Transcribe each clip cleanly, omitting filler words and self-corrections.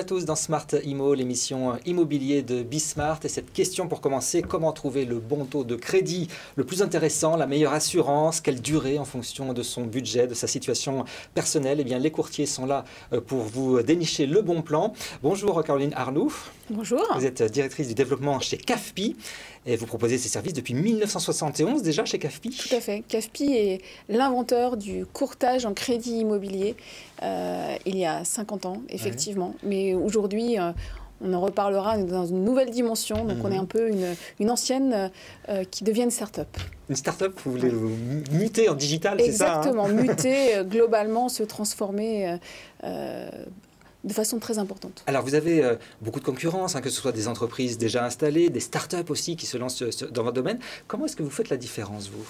tous dans Smart Immo, l'émission immobilier de Bismart. Et cette question pour commencer, comment trouver le bon taux de crédit le plus intéressant, la meilleure assurance, quelle durée en fonction de son budget, de sa situation personnelle? Eh bien, les courtiers sont là pour vous dénicher le bon plan. Bonjour Caroline Arnoux. Bonjour. Vous êtes directrice du développement chez CAFPI et vous proposez ces services depuis 1971 déjà chez CAFPI. Tout à fait. CAFPI est l'inventeur du courtage en crédit immobilier il y a 50 ans, effectivement. Ouais. Mais aujourd'hui, on en reparlera dans une nouvelle dimension. Donc on est un peu une ancienne qui devient une start-up. Une start-up, vous voulez vous muter en digital, c'est ça? Exactement, muter globalement, se transformer de façon très importante. Alors vous avez beaucoup de concurrence, que ce soit des entreprises déjà installées, des start-up aussi qui se lancent dans votre domaine. Comment est-ce que vous faites la différence, vous?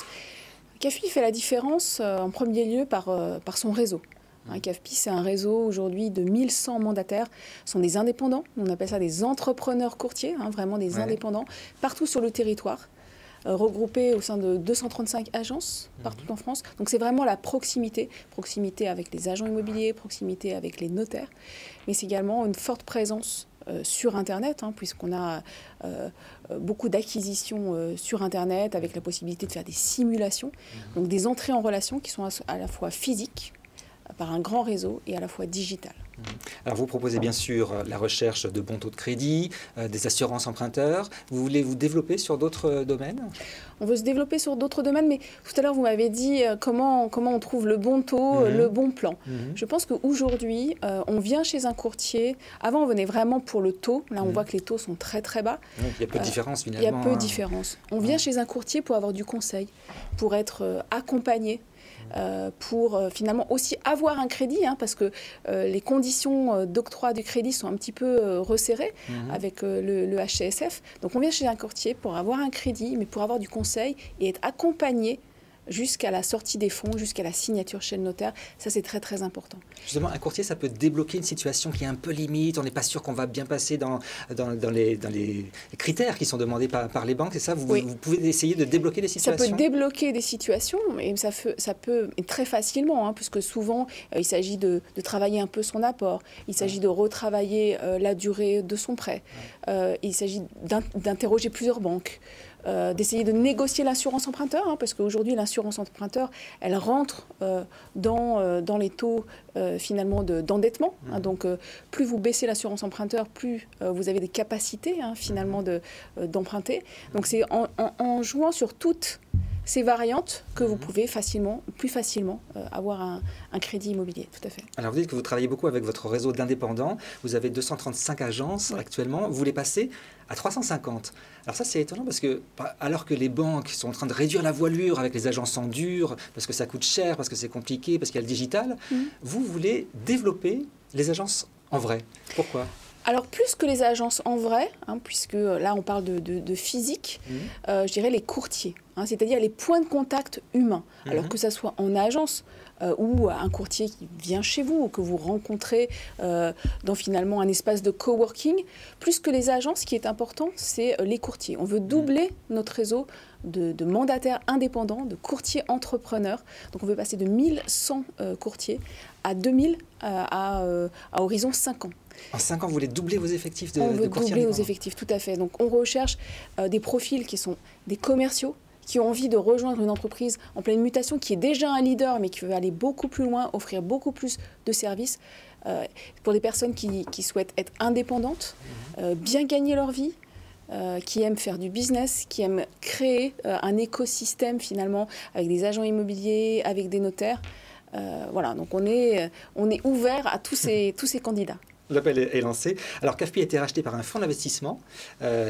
CAFPI fait la différence en premier lieu par son réseau. CAFPI, c'est un réseau aujourd'hui de 1100 mandataires. Ce sont des indépendants, on appelle ça des entrepreneurs courtiers, vraiment des indépendants, partout sur le territoire, regroupés au sein de 235 agences partout en France. Donc c'est vraiment la proximité avec les agents immobiliers, proximité avec les notaires, mais c'est également une forte présence sur Internet, puisqu'on a beaucoup d'acquisitions sur Internet avec la possibilité de faire des simulations, donc des entrées en relation qui sont à la fois physiques, par un grand réseau et à la fois digital. Alors vous proposez bien sûr la recherche de bons taux de crédit, des assurances emprunteurs. Vous voulez vous développer sur d'autres domaines? On veut se développer sur d'autres domaines, mais tout à l'heure vous m'avez dit comment on trouve le bon taux, le bon plan. Je pense qu'aujourd'hui, on vient chez un courtier. Avant, on venait vraiment pour le taux. Là, on voit que les taux sont très très bas. Il y a peu de différence finalement. Il y a peu de différence. On vient chez un courtier pour avoir du conseil, pour être accompagné. Pour finalement aussi avoir un crédit, parce que les conditions d'octroi du crédit sont un petit peu resserrées avec le HCSF. Donc on vient chez un courtier pour avoir un crédit, mais pour avoir du conseil et être accompagné jusqu'à la sortie des fonds, jusqu'à la signature chez le notaire. Ça, c'est très, très important. Justement, un courtier, ça peut débloquer une situation qui est un peu limite. On n'est pas sûr qu'on va bien passer dans les critères qui sont demandés par les banques. C'est ça? Vous pouvez essayer de débloquer des situations? Ça peut débloquer des situations, et ça peut très facilement, puisque souvent, il s'agit de travailler un peu son apport. Il s'agit de retravailler la durée de son prêt. Il s'agit d'interroger plusieurs banques. D'essayer de négocier l'assurance emprunteur, parce qu'aujourd'hui, l'assurance emprunteur, elle rentre dans les taux finalement d'endettement. Donc, plus vous baissez l'assurance emprunteur, plus vous avez des capacités finalement d'emprunter. Donc, c'est en jouant sur toutes ces variantes que vous pouvez plus facilement avoir un crédit immobilier, tout à fait. Alors vous dites que vous travaillez beaucoup avec votre réseau d'indépendants. Vous avez 235 agences actuellement. Vous les passez à 350. Alors ça, c'est étonnant parce que, alors que les banques sont en train de réduire la voilure avec les agences en dur, parce que ça coûte cher, parce que c'est compliqué, parce qu'il y a le digital, vous voulez développer les agences en vrai. Pourquoi ? Alors, plus que les agences en vrai, puisque là, on parle de physique, je dirais les courtiers, c'est-à-dire les points de contact humains. Alors que ça soit en agence ou un courtier qui vient chez vous ou que vous rencontrez dans finalement un espace de coworking, plus que les agences, ce qui est important, c'est les courtiers. On veut doubler notre réseau de mandataires indépendants, de courtiers entrepreneurs. Donc, on veut passer de 1100 courtiers à 2000 à horizon 5 ans. En 5 ans, vous voulez doubler vos effectifs de courtiers? On veut doubler nos effectifs, tout à fait. Donc, on recherche des profils qui sont des commerciaux, qui ont envie de rejoindre une entreprise en pleine mutation, qui est déjà un leader, mais qui veut aller beaucoup plus loin, offrir beaucoup plus de services. Pour des personnes qui souhaitent être indépendantes, bien gagner leur vie, qui aiment faire du business, qui aiment créer un écosystème finalement avec des agents immobiliers, avec des notaires. Voilà, donc on est ouvert à tous ces candidats. L'appel est lancé. Alors, CAFPI a été racheté par un fonds d'investissement.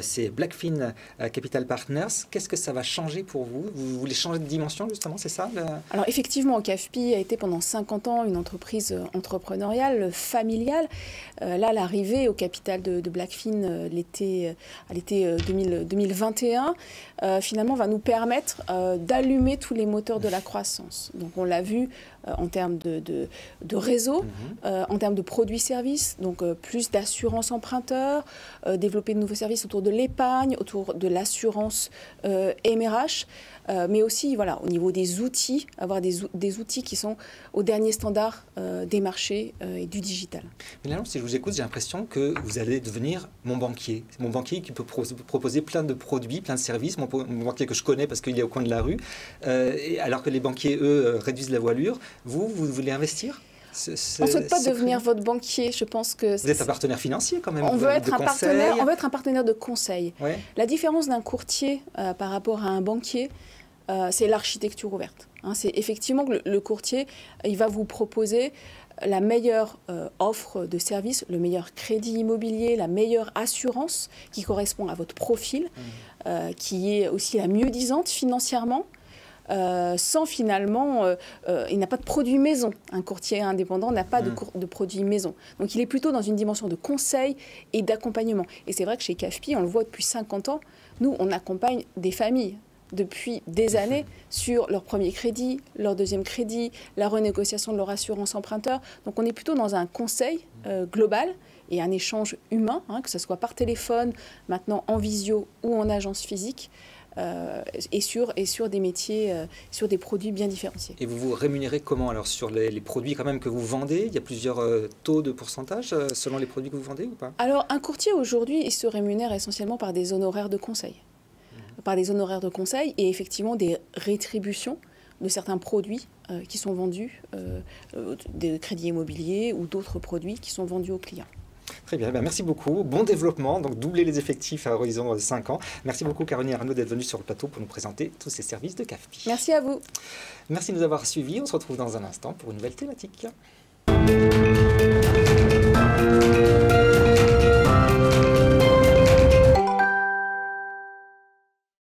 C'est Blackfin Capital Partners. Qu'est-ce que ça va changer pour vous? Vous voulez changer de dimension, justement, c'est ça? Alors, effectivement, CAFPI a été pendant 50 ans une entreprise entrepreneuriale, familiale. Là, l'arrivée au capital de Blackfin à l'été 2021, finalement, va nous permettre d'allumer tous les moteurs de la croissance. Donc, on l'a vu en termes de réseau, en termes de produits-services. donc plus d'assurance emprunteur, développer de nouveaux services autour de l'épargne, autour de l'assurance MRH, mais aussi voilà, au niveau des outils, avoir des outils qui sont au dernier standard des marchés et du digital. Mais là, si je vous écoute, j'ai l'impression que vous allez devenir mon banquier. Mon banquier qui peut proposer plein de produits, plein de services, mon banquier que je connais parce qu'il est au coin de la rue, alors que les banquiers, eux, réduisent la voilure. Vous voulez investir ? On ne souhaite pas devenir votre banquier, je pense que... Vous êtes un partenaire financier quand même. On veut être un partenaire de conseil. Ouais. La différence d'un courtier par rapport à un banquier, c'est l'architecture ouverte. C'est effectivement que le courtier, il va vous proposer la meilleure offre de service, le meilleur crédit immobilier, la meilleure assurance qui correspond à votre profil, qui est aussi la mieux disante financièrement. Sans finalement, il n'a pas de produit maison. Un courtier indépendant n'a pas de produit maison. Donc il est plutôt dans une dimension de conseil et d'accompagnement. Et c'est vrai que chez CAFPI, on le voit depuis 50 ans, nous, on accompagne des familles depuis des années sur leur premier crédit, leur deuxième crédit, la renégociation de leur assurance emprunteur. Donc on est plutôt dans un conseil global et un échange humain, que ce soit par téléphone, maintenant en visio ou en agence physique. Et sur des métiers, sur des produits bien différenciés. Et vous vous rémunérez comment alors sur les produits quand même que vous vendez? Il y a plusieurs taux de pourcentage selon les produits que vous vendez ou pas? Alors un courtier aujourd'hui, il se rémunère essentiellement par des honoraires de conseil. Par des honoraires de conseil et effectivement des rétributions de certains produits qui sont vendus, des crédits immobiliers ou d'autres produits qui sont vendus aux clients. Très bien, merci beaucoup. Bon développement, donc doubler les effectifs à horizon 5 ans. Merci beaucoup Caroline Arnaud d'être venue sur le plateau pour nous présenter tous ces services de CAFPI. Merci à vous. Merci de nous avoir suivis. On se retrouve dans un instant pour une nouvelle thématique.